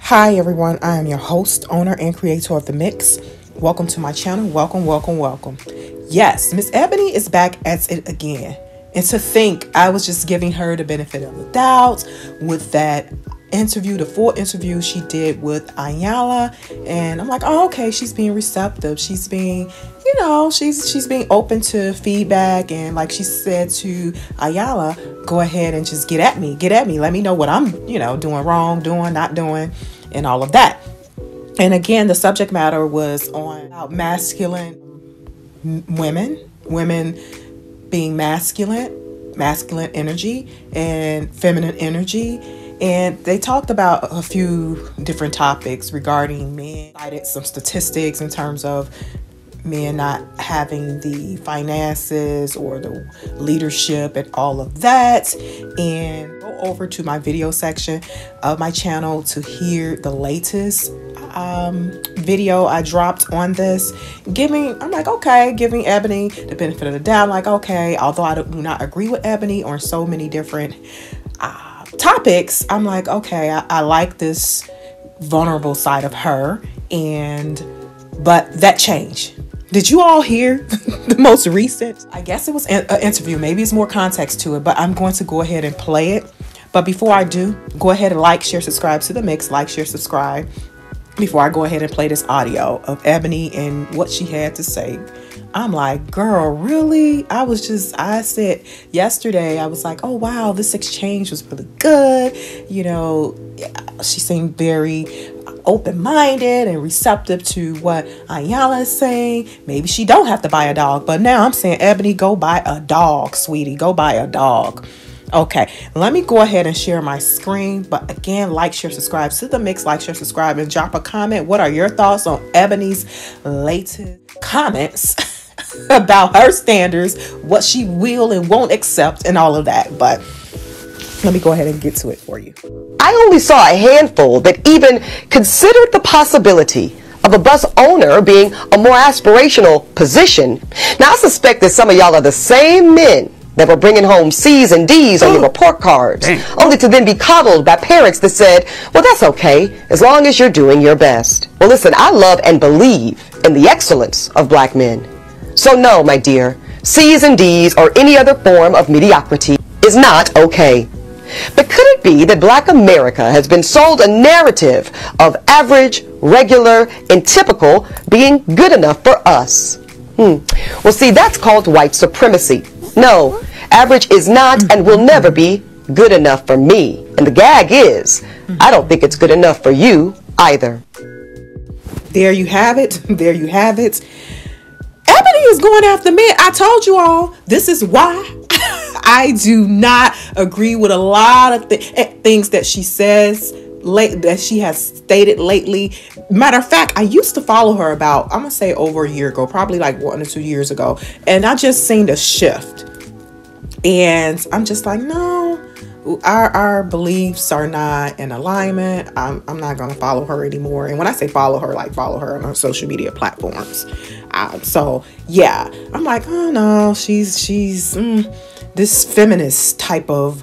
Hi everyone, I am your host, owner, and creator of The Mix. Welcome to my channel. Welcome, welcome, welcome. Yes, Miss Ebony is back at it again. And to think, I was just giving her the benefit of the doubt with that interview, the full interview she did with Ayala. And I'm like, oh, okay, she's being receptive. She's being, she's being open to feedback. And like she said to Ayala, go ahead and just get at me. Let me know what I'm, doing wrong, not doing, and all of that. And again, the subject matter was on masculine women being masculine energy and feminine energy. And they talked about a few different topics regarding men. Cited some statistics in terms of men not having the finances or the leadership and all of that. And go over to my video section of my channel to hear the latest video I dropped on this. Giving Ebony the benefit of the doubt. Like, okay, although I do not agree with Ebony on so many different topics, I'm like, okay, I like this vulnerable side of her. But that changed. Did you all hear the most recent? I guess it was an interview. Maybe it's more context to it, but I'm going to go ahead and play it. But before I do, go ahead and like, share, subscribe to The Mix. Like, share, subscribe. Before I go ahead and play this audio of Ebony and what she had to say. I'm like, girl, really? I said yesterday, I was like, oh, wow, this exchange was really good. She seemed very open-minded and receptive to what Ayala is saying. Maybe she don't have to buy a dog. But now I'm saying, Ebony, go buy a dog, sweetie. Go buy a dog. Okay, let me go ahead and share my screen. But again, like, share, subscribe to The Mix. Like, share, subscribe, and drop a comment. What are your thoughts on Ebony's latest comments about her standards, what she will and won't accept, and all of that? But let me go ahead and get to it for you. I only saw a handful that even considered the possibility of a bus owner being a more aspirational position. Now, I suspect that some of y'all are the same men that were bringing home C's and D's on your report cards, only to then be coddled by parents that said, well, that's okay, as long as you're doing your best. Well, listen, I love and believe in the excellence of black men. So no, my dear, C's and D's or any other form of mediocrity is not okay. But could it be that black America has been sold a narrative of average, regular, and typical being good enough for us? Well, see, that's called white supremacy. No, average is not and will never be good enough for me. And the gag is, I don't think it's good enough for you either. There you have it. There you have it. Ebony is going after men. I told you all, this is why I do not agree with a lot of things that she says, that she has stated lately. Matter of fact, I used to follow her about, I'm gonna say over a year ago, probably like 1 or 2 years ago, and I just seen a shift. And I'm just like, no, our beliefs are not in alignment. I'm not gonna follow her anymore. And when I say follow her, like follow her on her social media platforms. So yeah, I'm like, oh no, she's this feminist type of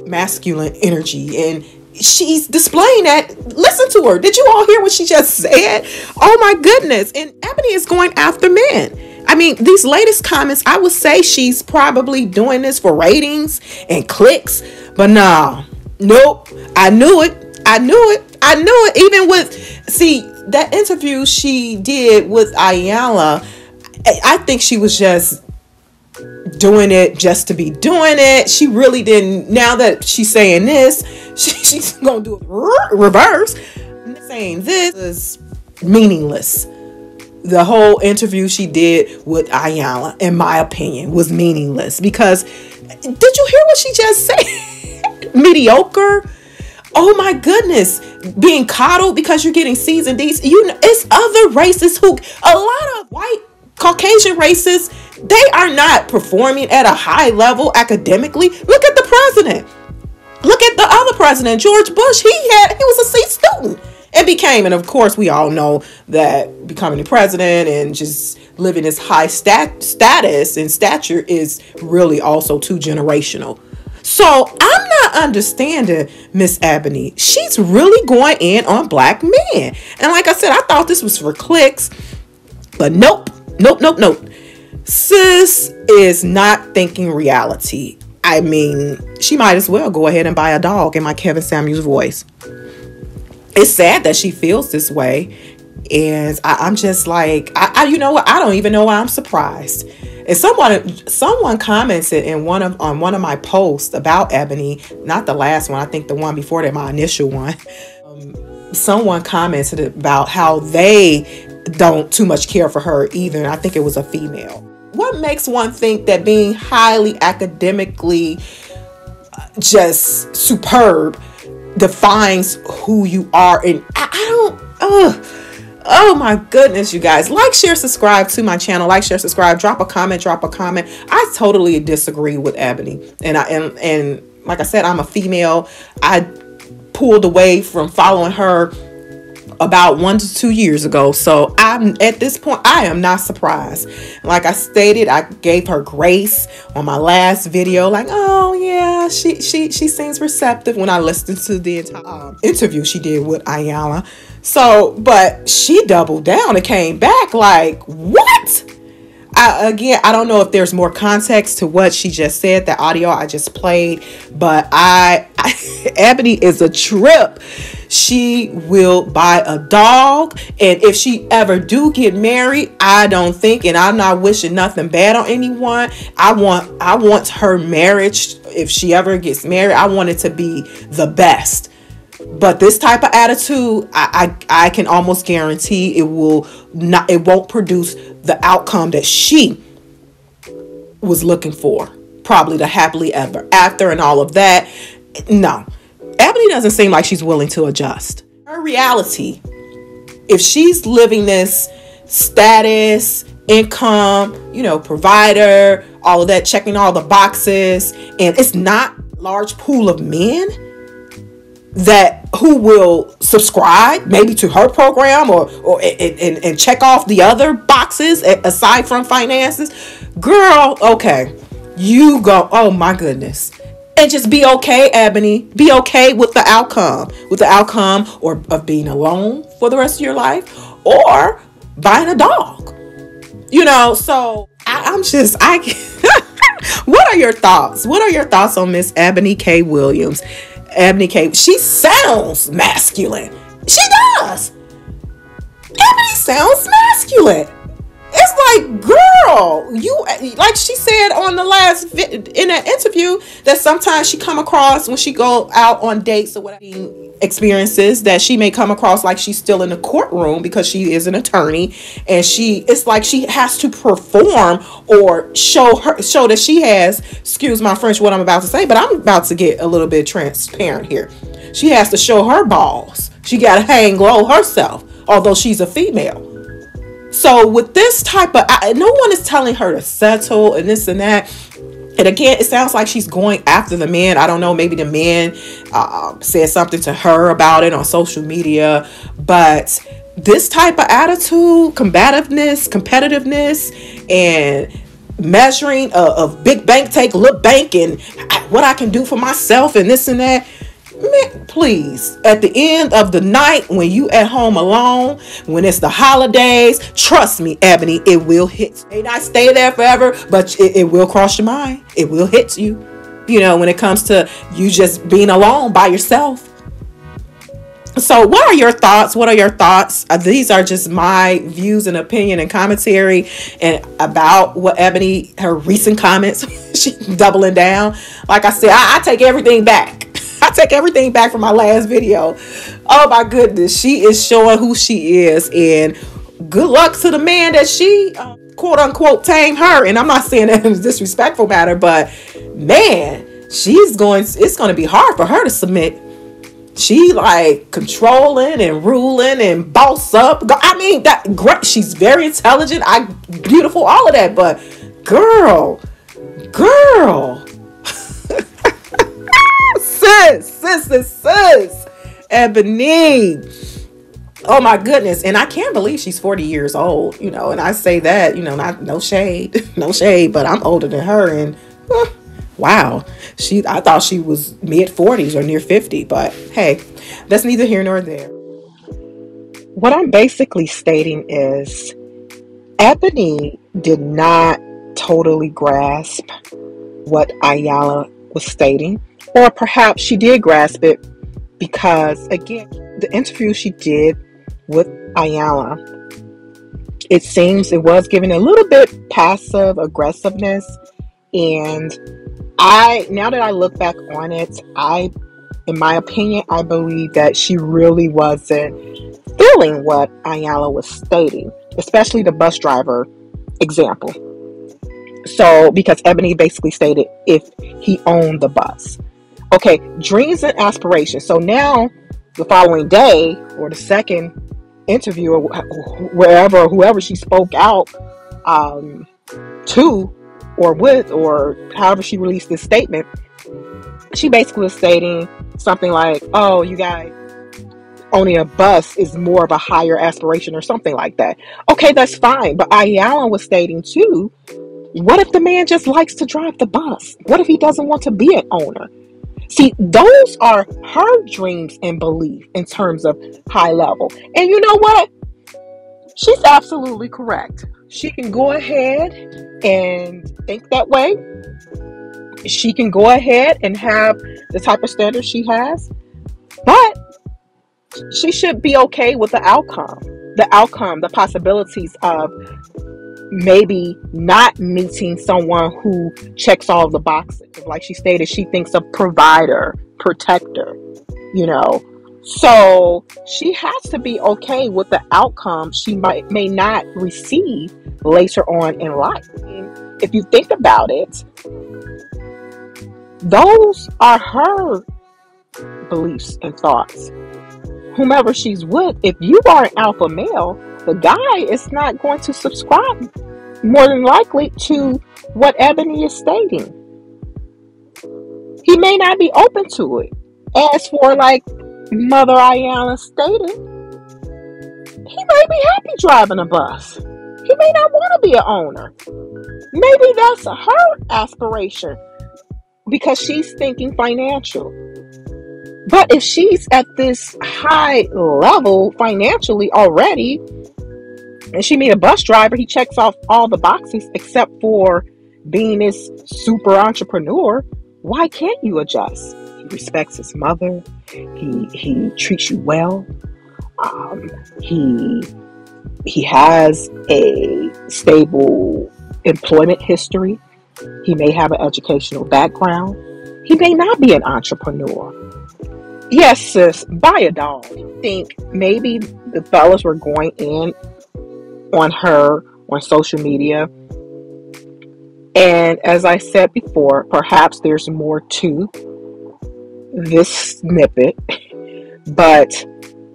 masculine energy, and she's displaying that. Listen to her. Did you all hear what she just said? Oh my goodness. And Ebony is going after men. I mean, these latest comments, I would say she's probably doing this for ratings and clicks, but nope. I knew it. Even with, see, that interview she did with Ayala, I think she was just doing it just to be doing it. She really didn't. Now that she's saying this, she's gonna do it reverse, saying this is meaningless. The whole interview she did with Ayala, in my opinion, was meaningless because, did you hear what she just said? Mediocre. Oh my goodness, being coddled because you're getting C's and D's. It's other races who, a lot of white Caucasian races, they are not performing at a high level academically. Look at the president. Look at the other president, George Bush. He was a C student and became, and of course we all know that becoming the president and just living this high status and stature is really also too generational. So I'm not understanding Miss Ebony. She's really going in on black men. And like I said, I thought this was for clicks, but nope. Sis is not thinking reality. I mean, she might as well go ahead and buy a dog in my Kevin Samuels voice. It's sad that she feels this way. And I'm just like, you know what? I don't even know why I'm surprised. And someone commented on one of my posts about Ebony, not the last one, I think the one before that, my initial one. Someone commented about how they don't too much care for her either. And I think it was a female. What makes one think that being highly academically just superb defines who you are? And I don't, oh my goodness, you guys. Like, share, subscribe to my channel. Like, share, subscribe. Drop a comment. I totally disagree with Ebony. And like I said, I'm a female. I pulled away from following her about 1 to 2 years ago. So I'm at this point, I am not surprised. Like I stated, I gave her grace on my last video. Like, oh yeah, she seems receptive when I listened to the entire interview she did with Ayala. So, but she doubled down and came back like, what? I don't know if there's more context to what she just said, the audio I just played, but Ebony is a trip. She will buy a dog, and if she ever do get married, I don't think, and I'm not wishing nothing bad on anyone, I want her marriage, if she ever gets married, I want it to be the best. But this type of attitude, I can almost guarantee it won't produce the outcome that she was looking for. Probably the happily ever after and all of that. No. Ebony doesn't seem like she's willing to adjust. Her reality, if she's living this status, income, provider, all of that, checking all the boxes, and it's not a large pool of men who will subscribe maybe to her program or check off the other boxes aside from finances, girl, okay, you go, oh my goodness. And just be okay, Ebony. Be okay with the outcome. Or of being alone for the rest of your life, or buying a dog. So what are your thoughts? What are your thoughts on Miss Ebony K. Williams? Ebony K. She sounds masculine. She does. Ebony sounds masculine. It's like, girl, you, like she said on the last in that interview, that sometimes she come across when she go out on dates or whatever experiences, that she may come across like she's still in the courtroom because she is an attorney, and it's like she has to perform or show that she has, excuse my French what I'm about to say, but I'm about to get a little bit transparent here. She has to show her balls. She got to hang low herself, although she's a female. So with this type of, no one is telling her to settle and this and that. And again, it sounds like she's going after the man. I don't know, maybe the man said something to her about it on social media. But this type of attitude, combativeness, competitiveness, and measuring of big bank take little bank and what I can do for myself and this and that. Man, please, at the end of the night, when you at home alone, when it's the holidays, trust me, Ebony, it will hit. It may not stay there forever, but it will cross your mind. It will hit you, when it comes to you just being alone by yourself. So what are your thoughts? These are just my views and opinion and commentary and about what Ebony, her recent comments, she's doubling down. Like I said, I take everything back. I take everything back from my last video. Oh my goodness. She is showing who she is, and good luck to the man that she quote unquote tamed her. And I'm not saying that in a disrespectful matter, but man, it's going to be hard for her to submit. She like controlling and ruling and boss up. I mean, that great. She's very intelligent. Beautiful, all of that. But girl. Sis, Ebony. Oh my goodness. And I can't believe she's 40 years old, and I say that, not no shade, but I'm older than her, and Wow. I thought she was mid-40s or near 50, but hey, that's neither here nor there. What I'm basically stating is Ebony did not totally grasp what Ayala was stating, or perhaps she did grasp it because, again, the interview she did with Ayala, it seems it was giving a little bit passive aggressiveness. And now that I look back on it, in my opinion, I believe that she really wasn't feeling what Ayala was stating, especially the bus driver example. So, because Ebony basically stated if he owned the bus. Okay, dreams and aspirations. So now, the following day, or the second interview, or whoever she spoke out to, or with, or however she released this statement, she basically was stating something like, oh, you guys, owning a bus is more of a higher aspiration or something like that. Okay, that's fine. But Ayala was stating too, what if the man just likes to drive the bus? What if he doesn't want to be an owner? See, those are her dreams and belief in terms of high level. And you know what? She's absolutely correct. She can go ahead and think that way. She can go ahead and have the type of standards she has. But she should be okay with the outcome. The possibilities of maybe not meeting someone who checks all the boxes. Like she stated, she thinks a provider, protector, So she has to be okay with the outcome she may not receive later on in life. If you think about it, those are her beliefs and thoughts. Whomever she's with, if you are an alpha male, the guy is not going to subscribe more than likely to what Ebony is stating. He may not be open to it. As for like Mother Ayala stated, he may be happy driving a bus. He may not want to be an owner. Maybe that's her aspiration because she's thinking financial. But if she's at this high level financially already, and she meet a bus driver, he checks off all the boxes except for being this super entrepreneur, why can't you adjust? He respects his mother. He treats you well. He has a stable employment history. He may have an educational background. He may not be an entrepreneur. Yes, sis, buy a dog. I think maybe the fellas were going in on her on social media. And as I said before, perhaps there's more to this snippet. But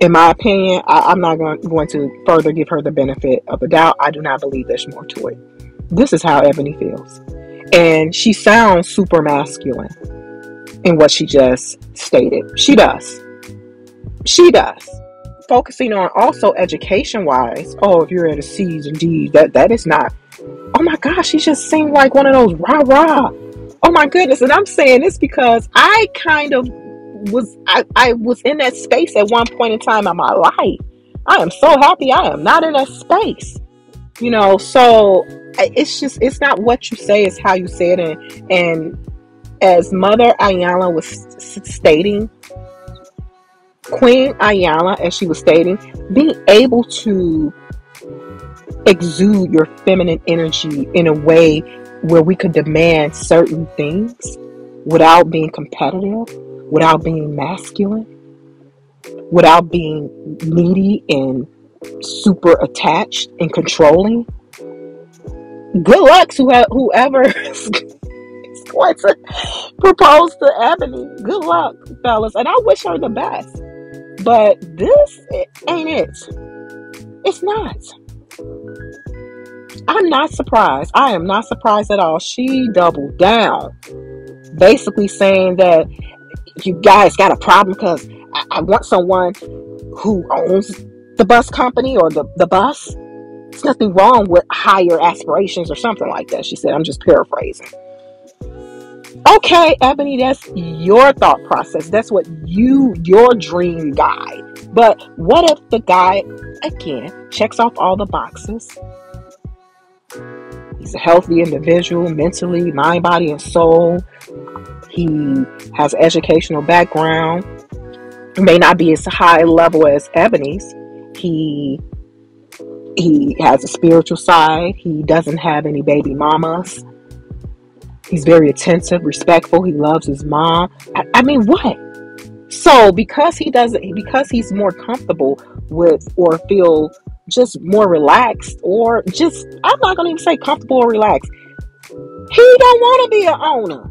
in my opinion, I'm not going to further give her the benefit of the doubt. I do not believe there's more to it. This is how Ebony feels. And she sounds super masculine in what she just stated. She does. Focusing on also education-wise, if you're at a C's and D's, that is not, oh my gosh, she just seemed like one of those rah-rah. Oh my goodness. And I'm saying this because I kind of I was in that space at one point in time in my life. I am so happy I am not in that space. So it's not what you say, it's how you say it. And as Mother Ayala was stating, Queen Ayala, as she was stating, being able to exude your feminine energy in a way where we could demand certain things without being competitive, without being masculine, without being needy and super attached and controlling. Good luck to whoever is going to propose to Ebony. Good luck, fellas. And I wish her the best. But this ain't it. It's not. I'm not surprised. I am not surprised at all. She doubled down, basically saying that you guys got a problem because I want someone who owns the bus company or the bus. There's nothing wrong with higher aspirations or something like that. She said, I'm just paraphrasing. Okay, Ebony, that's your thought process. That's what your dream guy. But what if the guy, again, checks off all the boxes? He's a healthy individual, mentally, mind, body, and soul. He has an educational background. It may not be as high level as Ebony's. He has a spiritual side. He doesn't have any baby mamas. He's very attentive, respectful. He loves his mom. I mean, what? So because he's more comfortable with, or feel just more relaxed, or just, I'm not gonna even say comfortable or relaxed. He don't want to be an owner.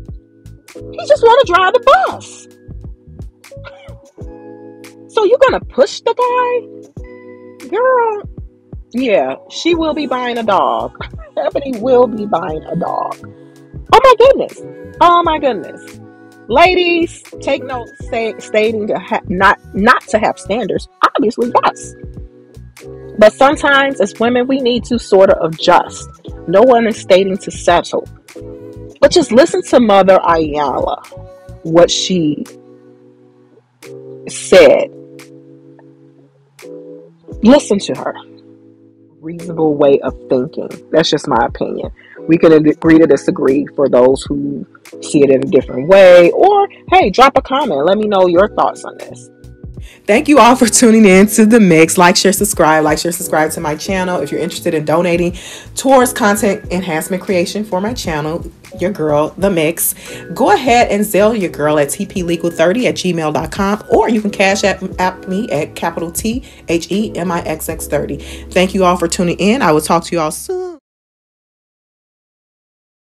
He just want to drive the bus. So you're gonna push the guy, girl? Yeah, she will be buying a dog. Ebony will be buying a dog. Oh my goodness. Oh my goodness. Ladies, take note, stating to not to have standards. Obviously, yes. But sometimes as women, we need to sort of adjust. No one is stating to settle. But just listen to Mother Ayala, what she said. Listen to her. Reasonable way of thinking. That's just my opinion. We can agree to disagree for those who see it in a different way, or hey, drop a comment. Let me know your thoughts on this. Thank you all for tuning in to The Mix. Like, share, subscribe. Like, share, subscribe to my channel. If you're interested in donating towards content enhancement creation for my channel, your girl, The Mix, go ahead and zelle your girl at tplegal30@gmail.com, or you can cash app me at capital THEMIXX30. Thank you all for tuning in. I will talk to you all soon.